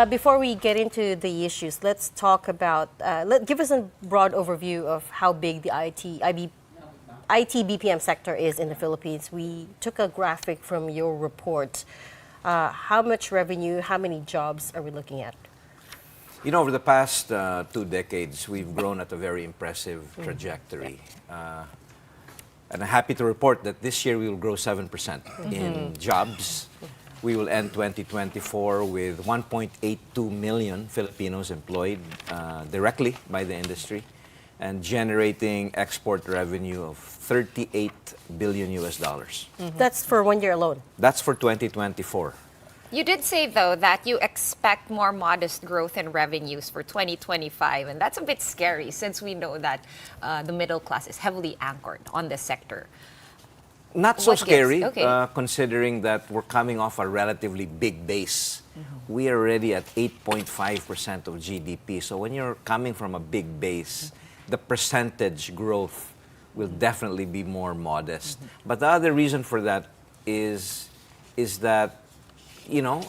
Before we get into the issues, let's talk about, give us a broad overview of how big the IT-BPM sector is in the Philippines. We took a graphic from your report. How much revenue, how many jobs are we looking at? You know, over the past 2 decades, we've grown at a very impressive trajectory. And I'm happy to report that this year we will grow 7% in jobs. We will end 2024 with 1.82 million Filipinos employed directly by the industry and generating export revenue of $38 billion US. That's for 1 year alone. That's for 2024. You did say, though, that you expect more modest growth in revenues for 2025, and that's a bit scary since we know that the middle class is heavily anchored on this sector. Not so scary, Okay. considering that we're coming off a relatively big base. We are already at 8.5% of GDP. So when you're coming from a big base, the percentage growth will definitely be more modest. But the other reason for that is that, you know,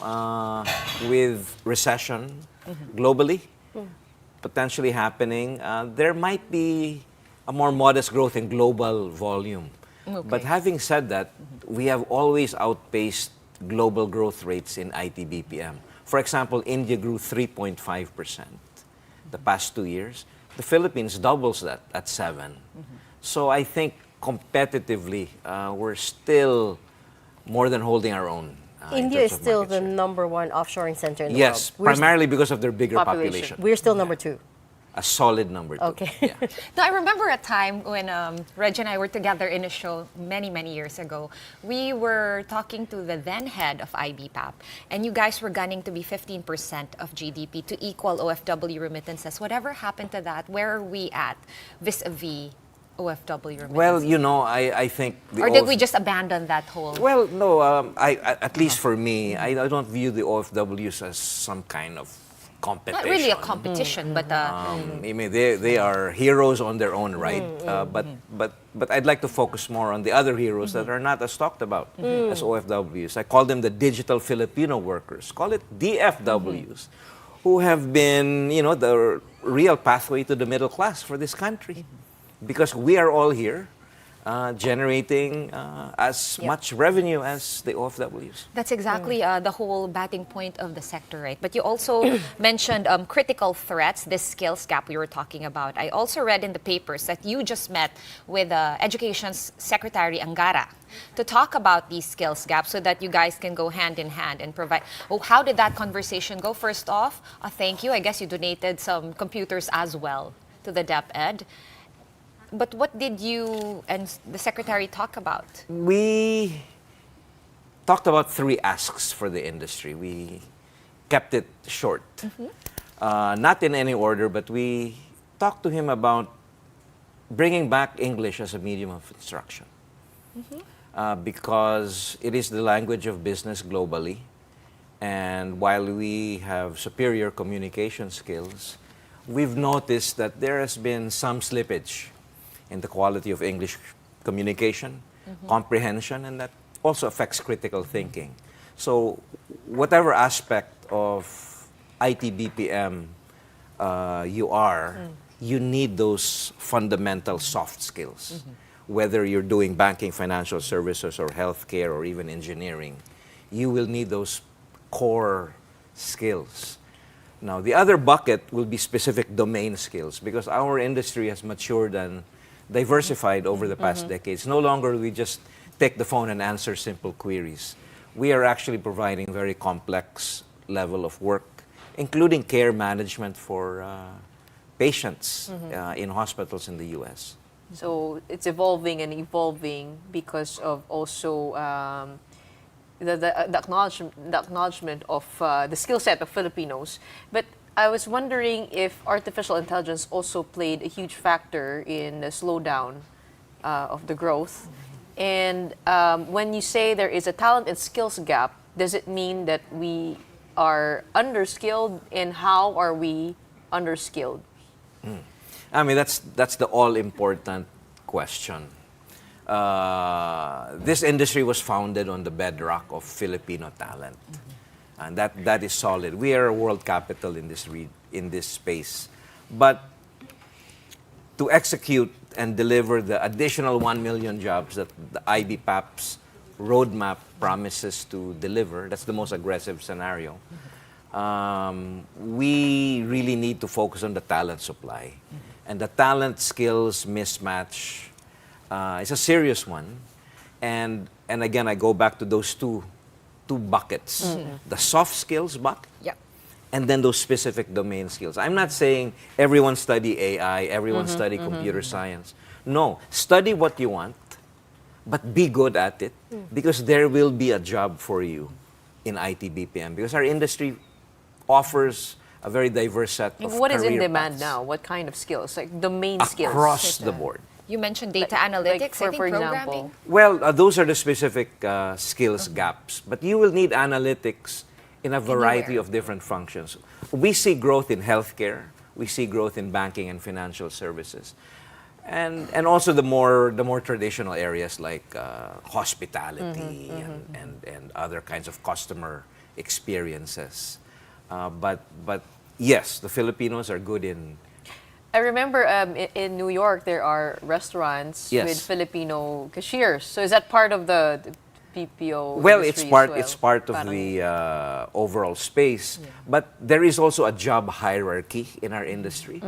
with recession globally potentially happening, there might be a more modest growth in global volume. But having said that, we have always outpaced global growth rates in IT-BPM. For example, India grew 3.5% the past 2 years. The Philippines doubles that at 7. So I think competitively, we're still more than holding our own. India is still the #1 offshoring center in the world. Yes, primarily because of their bigger population. We're still #2. A solid #2. Okay. Yeah. Now, I remember a time when Reg and I were together in a show many, many years ago. We were talking to the then head of IBPAP, and you guys were gunning to be 15% of GDP to equal OFW remittances. Whatever happened to that? Where are we at vis-a-vis OFW remittances? Well, you know, I think... Or did we just abandon that whole... Well, no, at least for me, I don't view the OFWs as some kind of competition. Not really a competition, but... I mean, they are heroes on their own right. But I'd like to focus more on the other heroes that are not as talked about as OFWs. I call them the digital Filipino workers. Call it DFWs, who have been, you know, the real pathway to the middle class for this country. Because we are all here generating as much revenue as the OFWs. That's exactly the whole batting point of the sector, right? But you also mentioned critical threats, this skills gap we were talking about. I also read in the papers that you just met with Education's Secretary Angara to talk about these skills gaps so that you guys can go hand in hand and provide. Oh, how did that conversation go? First off, thank you. I guess you donated some computers as well to the DepEd. But what did you and the Secretary talk about? We talked about 3 asks for the industry. We kept it short. Not in any order, but we talked to him about bringing back English as a medium of instruction. Because it is the language of business globally. And while we have superior communication skills, we've noticed that there has been some slippage in the quality of English communication, comprehension, and that also affects critical thinking. So whatever aspect of IT-BPM you are, you need those fundamental soft skills. Whether you're doing banking, financial services, or healthcare, or even engineering, you will need those core skills. Now, the other bucket will be specific domain skills because our industry has matured and diversified over the past decades. No longer we just take the phone and answer simple queries. We are actually providing very complex level of work, including care management for patients in hospitals in the U.S. So it's evolving and evolving because of also the acknowledgement of the skill set of Filipinos. But I was wondering if artificial intelligence also played a huge factor in the slowdown of the growth. And when you say there is a talent and skills gap, does it mean that we are underskilled, and how are we underskilled? I mean, that's the all-important question. This industry was founded on the bedrock of Filipino talent. And that is solid. We are a world capital in this space. But to execute and deliver the additional 1 million jobs that the IBPAP's roadmap promises to deliver, that's the most aggressive scenario, we really need to focus on the talent supply. And the talent skills mismatch is a serious one. And again, I go back to those two buckets. The soft skills bucket, Yep. and then those specific domain skills. I'm not saying everyone study AI, everyone study computer science. No, study what you want, but be good at it, because there will be a job for you in IT-BPM, because our industry offers a very diverse set of What is in career demand paths now? What kind of skills? Like domain skills? across the board. You mentioned data Like- analytics, like for I think programming. example. Well, those are the specific skills gaps, but you will need analytics in a variety Anywhere. of different functions. We see growth in healthcare, we see growth in banking and financial services, and also the more traditional areas like hospitality and other kinds of customer experiences. But yes, the Filipinos are good in. I remember in New York there are restaurants Yes. with Filipino cashiers. So is that part of the BPO? Well, it's industry part as well? it's part of Parang- the overall space, but there is also a job hierarchy in our industry,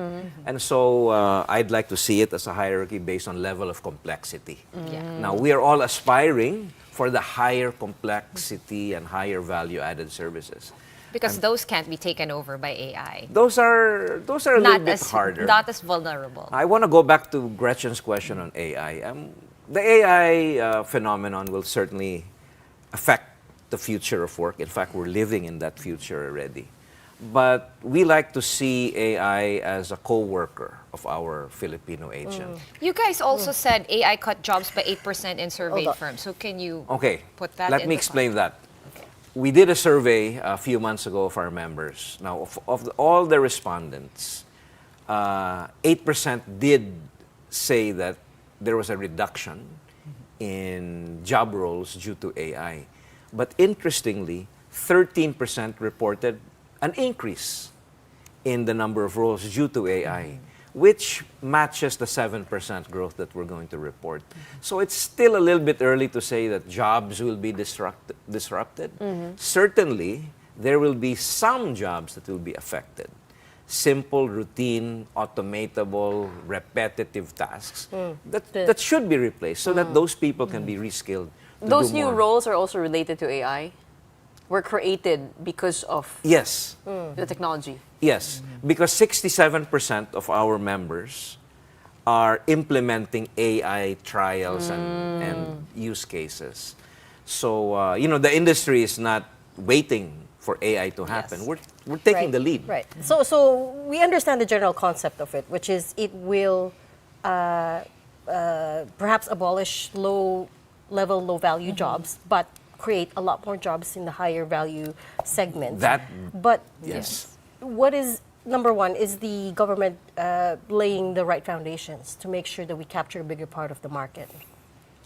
and so I'd like to see it as a hierarchy based on level of complexity. Yeah. Now we are all aspiring for the higher complexity and higher value-added services. Because those can't be taken over by AI. Those are a little Not bit as harder. not as vulnerable. I want to go back to Gretchen's question on AI. The AI phenomenon will certainly affect the future of work. In fact, we're living in that future already. But we like to see AI as a co-worker of our Filipino agent. You guys also said AI cut jobs by 8% in surveyed Hold on. firms. So can you Okay, put that let in me the explain that. We did a survey a few months ago of our members. Now, all the respondents, 8% did say that there was a reduction in job roles due to AI. But interestingly, 13% reported an increase in the number of roles due to AI, which matches the 7% growth that we're going to report. So it's still a little bit early to say that jobs will be disrupted. Certainly, there will be some jobs that will be affected. Simple, routine, automatable, repetitive tasks that should be replaced so that those people can be reskilled. to Those do new more. roles are also related to AI. Were created because of Yes. the technology. Yes, because 67% of our members are implementing AI trials and use cases. So, the industry is not waiting for AI to happen. Yes. We're taking the lead. Right. So we understand the general concept of it, which is it will perhaps abolish low-level, low-value jobs, but create a lot more jobs in the higher value segment. But Yes. what is number one? Is the government laying the right foundations to make sure that we capture a bigger part of the market?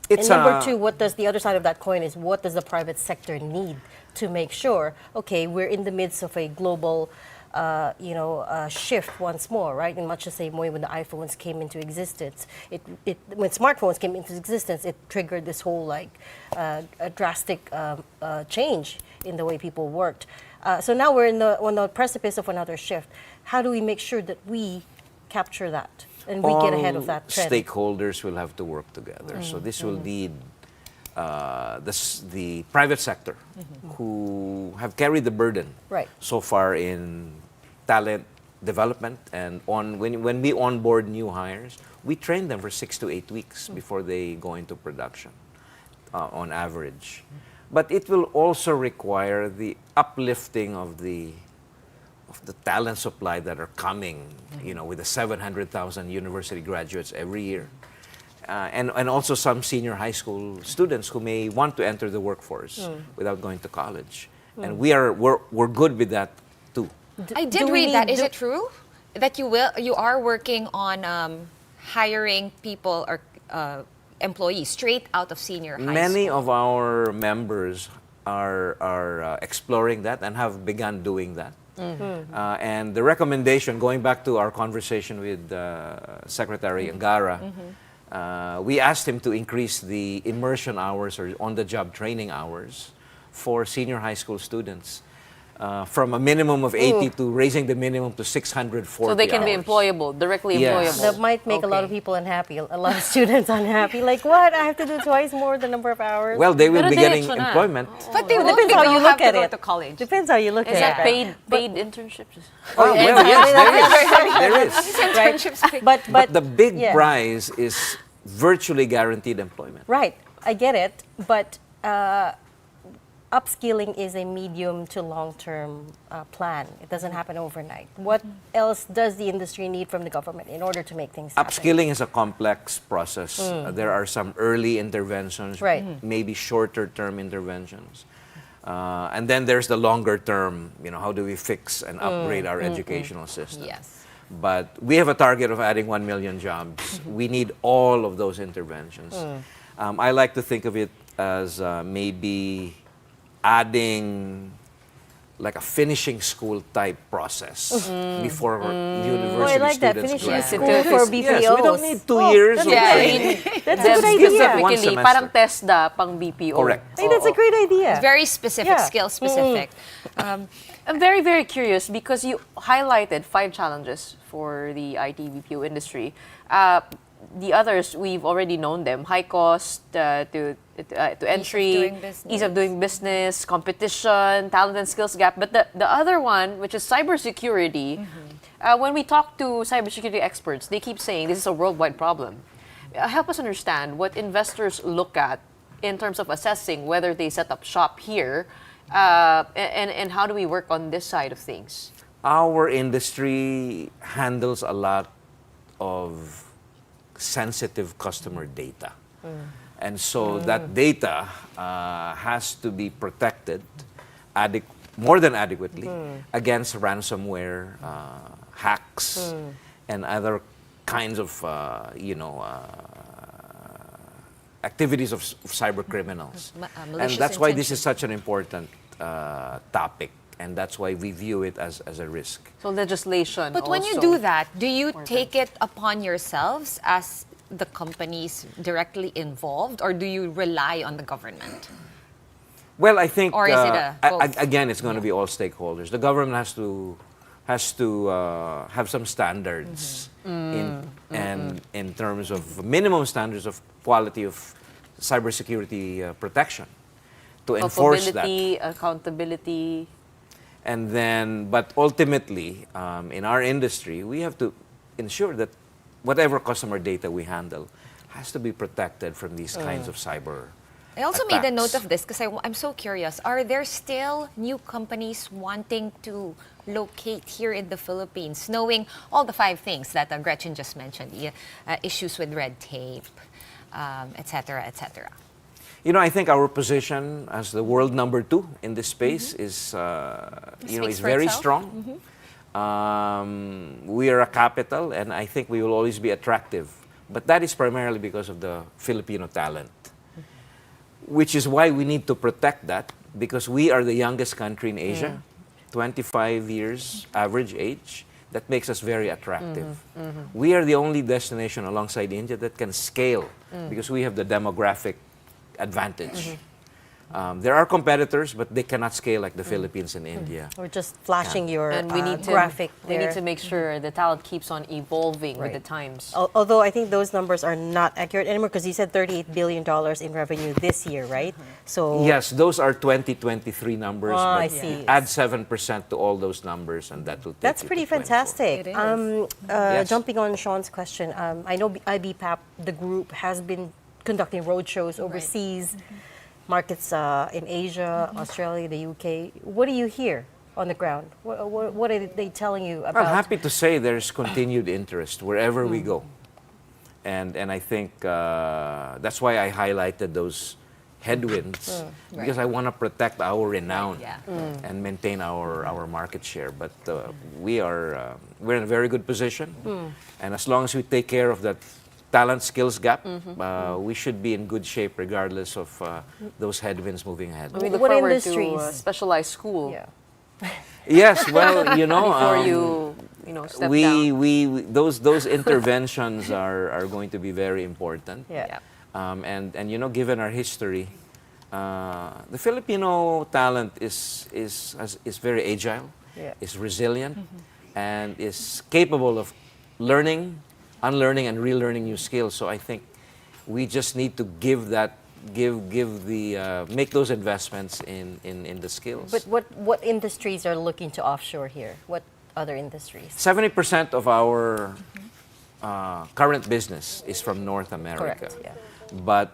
It's And number two, what does the other side of that coin is? What does the private sector need to make sure? Okay, we're in the midst of a global, shift once more, right? In much the same way when the iPhones came into existence, when smartphones came into existence, it triggered this whole a drastic change in the way people worked. So now we're on the precipice of another shift. How do we make sure that we capture that and we get ahead of that trend? Stakeholders will have to work together. So this will need the private sector, who have carried the burden Right. so far in talent development, and when we onboard new hires, we train them for 6 to 8 weeks before they go into production, on average. But it will also require the uplifting of the talent supply that are coming, with the 700,000 university graduates every year. And also some senior high school students who may want to enter the workforce without going to college. And we're good with that too. I did do we read that. need- Is it true that you are working on hiring people or employees straight out of senior high Many school? of our members are exploring that and have begun doing that. And the recommendation, going back to our conversation with Secretary Angara, we asked him to increase the immersion hours or on-the-job training hours for senior high school students from a minimum of 80 to raising the minimum to 640 So they can be hours. employable, directly Yes. employable. That might make a lot of Okay. people unhappy, a lot of students unhappy. Like, what? I have to do twice more the number of hours? Well, they will Pero be getting diretso na. employment. But they Well, won't depends how you have look to at go it. to college. Depends how you look Is at that it. paid internships? Oh, well, yes, there is. Internships. But the big yeah. prize is virtually guaranteed employment. Right, I get it, but upskilling is a medium to long-term plan. It doesn't happen overnight. What else does the industry need from the government in order to make things happen? Upskilling is a complex process. There are some early interventions, Right. maybe shorter term interventions. And then there's the longer term, how do we fix and upgrade our educational system? Yes. But we have a target of adding 1 million jobs. We need all of those interventions. I like to think of it as maybe adding like a finishing school type process before university Oh, I like that, students finishing graduate. school for BPOs. Yes, we don't need 2 years of that's training. That's a good One idea. semester. Specifically, parang TESDA pang BPO. Correct. Hey, that's a great idea. It's very specific, Yeah. skill specific. I'm very, very curious because you highlighted 5 challenges for the IT-BPO industry. The others, we've already known them. High cost to entry, doing business. ease of doing business, competition, talent and skills gap. But the other one, which is cybersecurity, when we talk to cybersecurity experts, they keep saying this is a worldwide problem. Help us understand what investors look at in terms of assessing whether they set up shop here, and how do we work on this side of things? Our industry handles a lot of sensitive customer data. And so that data has to be protected more than adequately against ransomware, hacks, and other kinds of, activities of cyber criminals. And malicious that's why this intention. is such an important topic. And that's why we view it as a risk. So legislation. But when you also. do that, do you take it upon yourselves as the companies directly involved, or do you rely on the government? Well, I think Or is it both? again, it's going to be all stakeholders. The government has to have some standards in terms of minimum standards of quality of cybersecurity protection to enforce that. Culpability, accountability. And then, but ultimately, in our industry, we have to ensure that whatever customer data we handle has to be protected from these kinds of cyber I also made a note attacks. of this because I'm so curious. Are there still new companies wanting to locate here in the Philippines, knowing all the 5 things that Gretchen just mentioned, the issues with red tape, et cetera, et cetera? I think our position as the world number 2 in this space is, Speaks is for very itself. strong. We are a capital, and I think we will always be attractive. But that is primarily because of the Filipino talent, which is why we need to protect that, because we are the youngest country in Asia, 25 years average age. That makes us very attractive. We are the only destination alongside India that can scale because we have the demographic advantage. There are competitors, but they cannot scale like the Philippines and India. We're just flashing your And we need to graphic we there. need to make sure the talent keeps on evolving with Right. the times. Although I think those numbers are not accurate anymore because you said $38 billion in revenue this year, right? So Yes, those are 2023 numbers. Oh, but I see. Add 7% to all those numbers, and that will take that's you pretty to 24. fantastic. It is. Yes. Jumping on Sean's question, I know IBPAP, the group, has been conducting roadshows overseas, markets in Asia, Australia, the UK. What do you hear on the ground? What are they telling you about? I'm happy to say there's continued interest wherever we go. And I think that's why I highlighted those headwinds, because I want to protect our renown Yeah. and maintain our market share. But we're in a very good position. And as long as we take care of that talent skills gap, we should be in good shape regardless of those headwinds moving ahead. We look What forward industries? to specialized school Yeah. Yes, well, you know, before you step down. those interventions are going to be very important. Yeah. And you know, given our history, the Filipino talent is very agile, Yeah. is resilient, and is capable of learning, unlearning, and relearning new skills. So I think we just need to make those investments in the skills. But what industries are looking to offshore here? What other industries? 70% of our current business is from North America. Correct. Yeah. But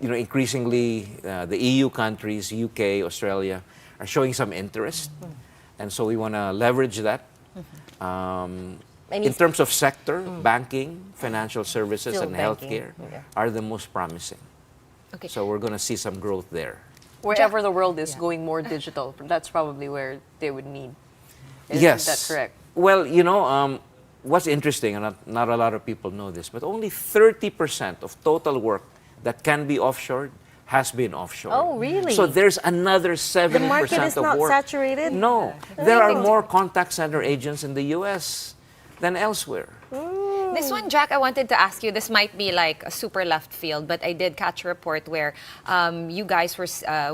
you know, increasingly, the EU countries, UK, Australia, are showing some interest, and so we want to leverage that. Any In terms of sector, banking, financial services, Still and banking, healthcare yeah. are the most promising. Okay. So we're going to see some growth there. Wherever the world is going more digital, that's probably where they would need. Isn't Yes. that correct? Well, you know, what's interesting, and not a lot of people know this, but only 30% of total work that can be offshored has been offshore. Oh, really? So there's another 70% The market is of not work. saturated? No. There are more contact center agents in the US than elsewhere. This one, Jack, I wanted to ask you. This might be like a super left field, but I did catch a report where you guys were,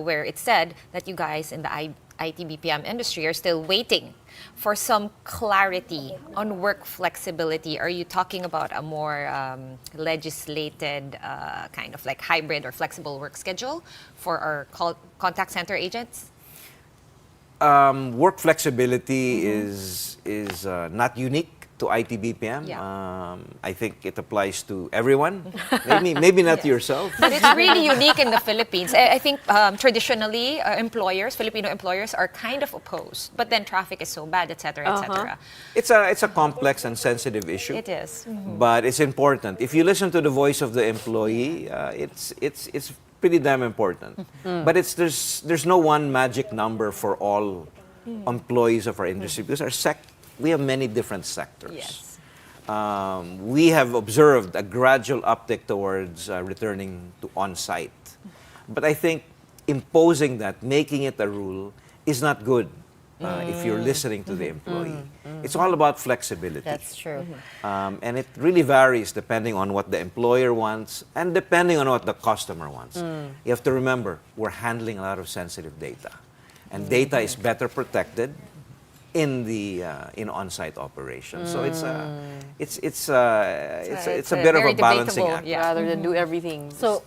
where it said that you guys in the IT-BPM industry are still waiting for some clarity on work flexibility. Are you talking about a more legislated kind of like hybrid or flexible work schedule for our contact center agents? Work flexibility is not unique to IT-BPM. Yeah. I think it applies to everyone. Maybe not yourself. But it's really unique in the Philippines. I think traditionally, Filipino employers are kind of opposed. But then traffic is so bad, etc., etc. It's a complex and sensitive issue. It is. But it's important. If you listen to the voice of the employee, it's pretty damn important. But there's no one magic number for all employees of our industry because we have many different sectors. Yes. We have observed a gradual uptick towards returning to on-site. But I think imposing that, making it a rule, is not good if you're listening to the employee. It's all about flexibility. That's true. And it really varies depending on what the employer wants and depending on what the customer wants. You have to remember, we're handling a lot of sensitive data. And data is better protected in on-site operations. So it's a bit of very a balancing debatable, act. yeah. Rather than do everything So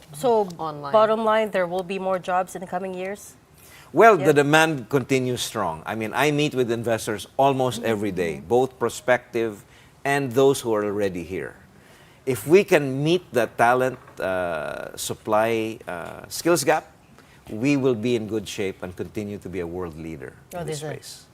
online. bottom line, there will be more jobs in the coming years? Well, Yeah. the demand continues strong. I mean, I meet with investors almost every day, both prospective and those who are already here. If we can meet the talent supply skills gap, we will be in good shape and continue to be a world leader in this There's a space.